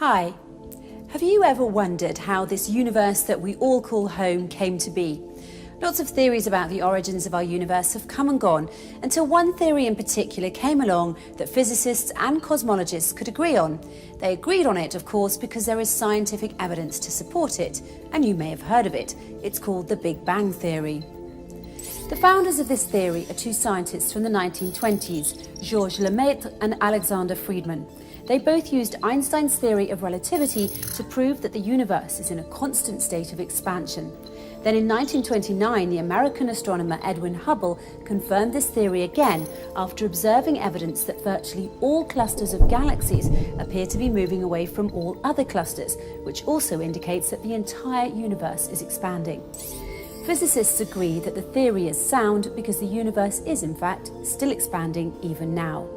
Hi. Have you ever wondered how this universe that we all call home came to be? Lots of theories about the origins of our universe have come and gone until one theory in particular came along that physicists and cosmologists could agree on. They agreed on it, of course, because there is scientific evidence to support it, and you may have heard of it. It's called the Big Bang Theory. The founders of this theory are two scientists from the 1920s, Georges Lemaitre and Alexander Friedmann. They both used Einstein's theory of relativity to prove that the universe is in a constant state of expansion. Then in 1929, the American astronomer Edwin Hubble confirmed this theory again after observing evidence that virtually all clusters of galaxies appear to be moving away from all other clusters, which also indicates that the entire universe is expanding. Physicists agree that the theory is sound because the universe is, in fact, still expanding even now.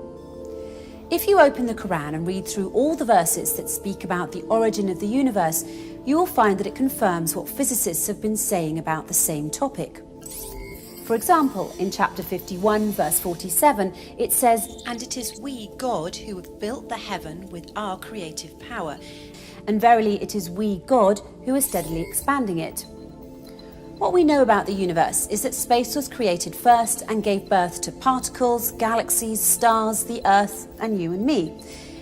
If you open the Quran and read through all the verses that speak about the origin of the universe, you will find that it confirms what physicists have been saying about the same topic. For example, in chapter 51, verse 47, it says, "And it is we, God, who have built the heaven with our creative power. And verily it is we, God, who are steadily expanding it." What we know about the universe is that space was created first and gave birth to particles, galaxies, stars, the earth, and you and me.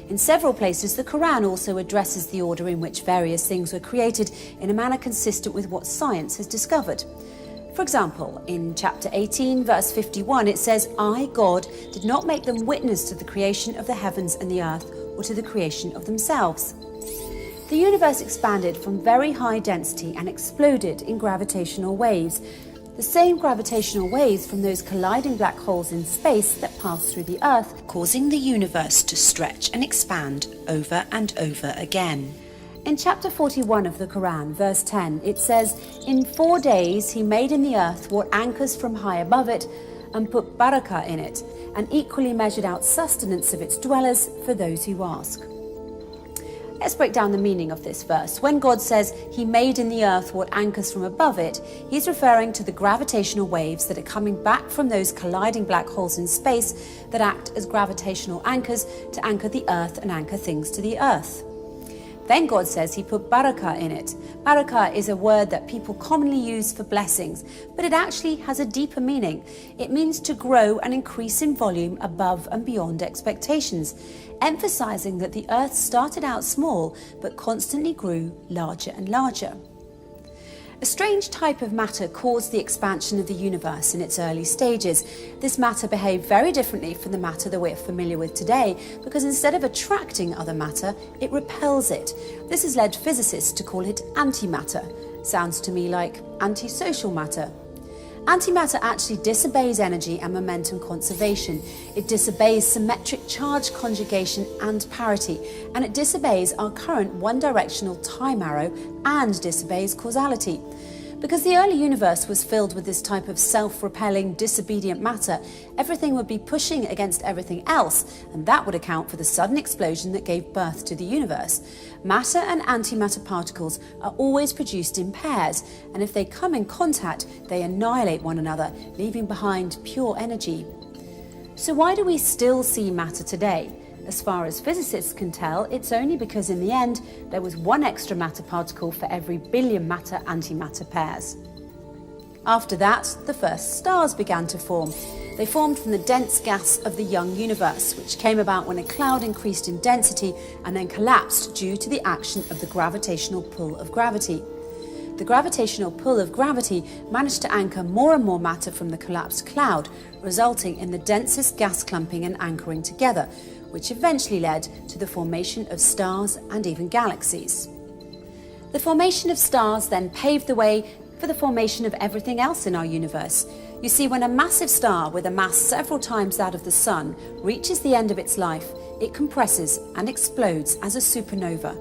In several places, the Quran also addresses the order in which various things were created in a manner consistent with what science has discovered. For example, in chapter 18, verse 51, it says, "I, God, did not make them witness to the creation of the heavens and the earth, or to the creation of themselves." The universe expanded from very high density and exploded in gravitational waves. The same gravitational waves from those colliding black holes in space that pass through the Earth, causing the universe to stretch and expand over and over again. In chapter 41 of the Quran, verse 10, it says, "In 4 days he made in the earth what anchors from high above it, and put barakah in it, and equally measured out sustenance of its dwellers for those who ask." Let's break down the meaning of this verse. When God says he made in the earth what anchors from above it, he's referring to the gravitational waves that are coming back from those colliding black holes in space that act as gravitational anchors to anchor the earth and anchor things to the earth. Then God says he put barakah in it. Barakah is a word that people commonly use for blessings, but it actually has a deeper meaning. It means to grow and increase in volume above and beyond expectations, emphasizing that the earth started out small but constantly grew larger and larger. A strange type of matter caused the expansion of the universe in its early stages. This matter behaved very differently from the matter that we're familiar with today, because instead of attracting other matter, it repels it. This has led physicists to call it antimatter. Sounds to me like antisocial matter. Antimatter actually disobeys energy and momentum conservation. It disobeys symmetric charge conjugation and parity, and it disobeys our current one-directional time arrow and disobeys causality. Because the early universe was filled with this type of self-repelling, disobedient matter, everything would be pushing against everything else, and that would account for the sudden explosion that gave birth to the universe. Matter and antimatter particles are always produced in pairs, and if they come in contact, they annihilate one another, leaving behind pure energy. So why do we still see matter today? As far as physicists can tell, it's only because in the end, there was one extra matter particle for every billion matter-antimatter pairs. After that, the first stars began to form. They formed from the dense gas of the young universe, which came about when a cloud increased in density and then collapsed due to the action of the gravitational pull of gravity. The gravitational pull of gravity managed to anchor more and more matter from the collapsed cloud, resulting in the densest gas clumping and anchoring together, which eventually led to the formation of stars and even galaxies. The formation of stars then paved the way for the formation of everything else in our universe. You see, when a massive star with a mass several times that of the Sun reaches the end of its life, it compresses and explodes as a supernova.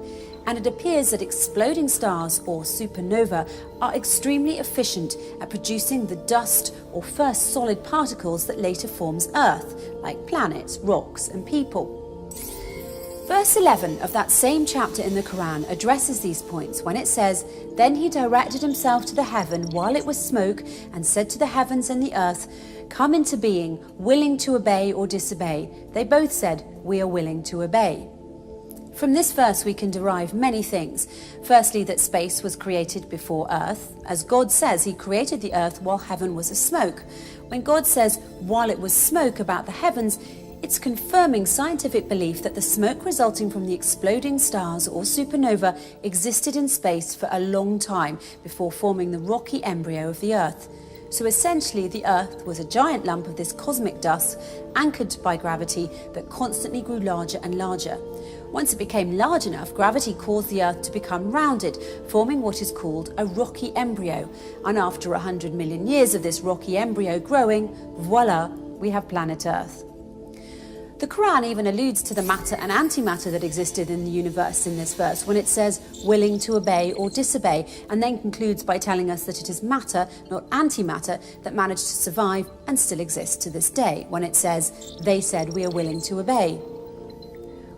And it appears that exploding stars, or supernova, are extremely efficient at producing the dust or first solid particles that later forms Earth, like planets, rocks, and people. Verse 11 of that same chapter in the Quran addresses these points when it says, "Then he directed himself to the heaven while it was smoke, and said to the heavens and the earth, 'Come into being, willing to obey or disobey.' They both said, 'We are willing to obey.'" From this verse we can derive many things. Firstly, that space was created before earth. As God says, he created the earth while heaven was a smoke. When God says, while it was smoke about the heavens, it's confirming scientific belief that the smoke resulting from the exploding stars or supernova existed in space for a long time before forming the rocky embryo of the earth. So essentially, the earth was a giant lump of this cosmic dust anchored by gravity that constantly grew larger and larger. Once it became large enough, gravity caused the earth to become rounded, forming what is called a rocky embryo. And after 100 million years of this rocky embryo growing, voila, we have planet Earth. The Quran even alludes to the matter and antimatter that existed in the universe in this verse when it says willing to obey or disobey, and then concludes by telling us that it is matter, not antimatter, that managed to survive and still exists to this day when it says they said we are willing to obey.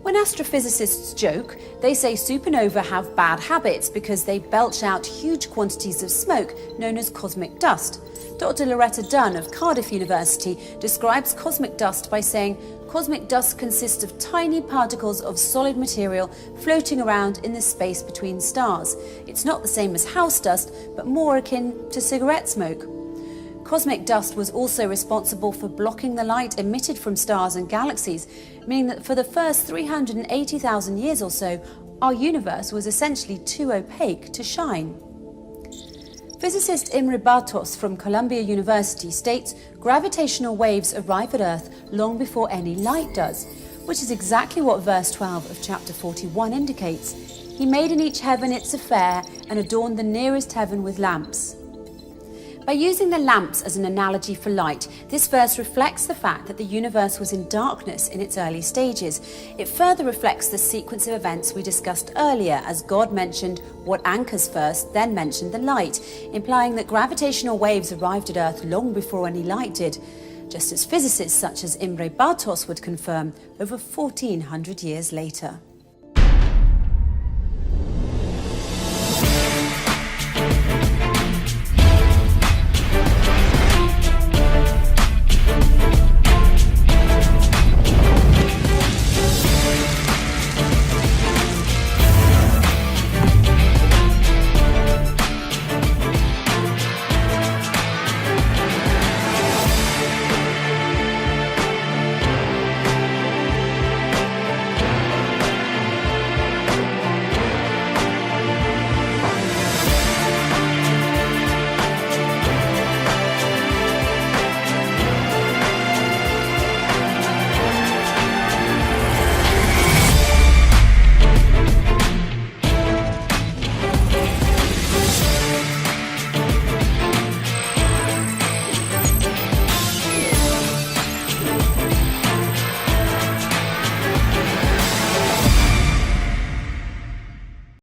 When astrophysicists joke, they say supernova have bad habits because they belch out huge quantities of smoke known as cosmic dust. Dr. Loretta Dunn of Cardiff University describes cosmic dust by saying, cosmic dust consists of tiny particles of solid material floating around in the space between stars. It's not the same as house dust, but more akin to cigarette smoke. Cosmic dust was also responsible for blocking the light emitted from stars and galaxies, meaning that for the first 380,000 years or so, our universe was essentially too opaque to shine. Physicist Imre Bartos from Columbia University states gravitational waves arrive at Earth long before any light does, which is exactly what verse 12 of chapter 41 indicates. He made in each heaven its affair and adorned the nearest heaven with lamps. By using the lamps as an analogy for light, this verse reflects the fact that the universe was in darkness in its early stages. It further reflects the sequence of events we discussed earlier, as God mentioned what anchors first, then mentioned the light, implying that gravitational waves arrived at Earth long before any light did, just as physicists such as Imre Bartos would confirm over 1400 years later.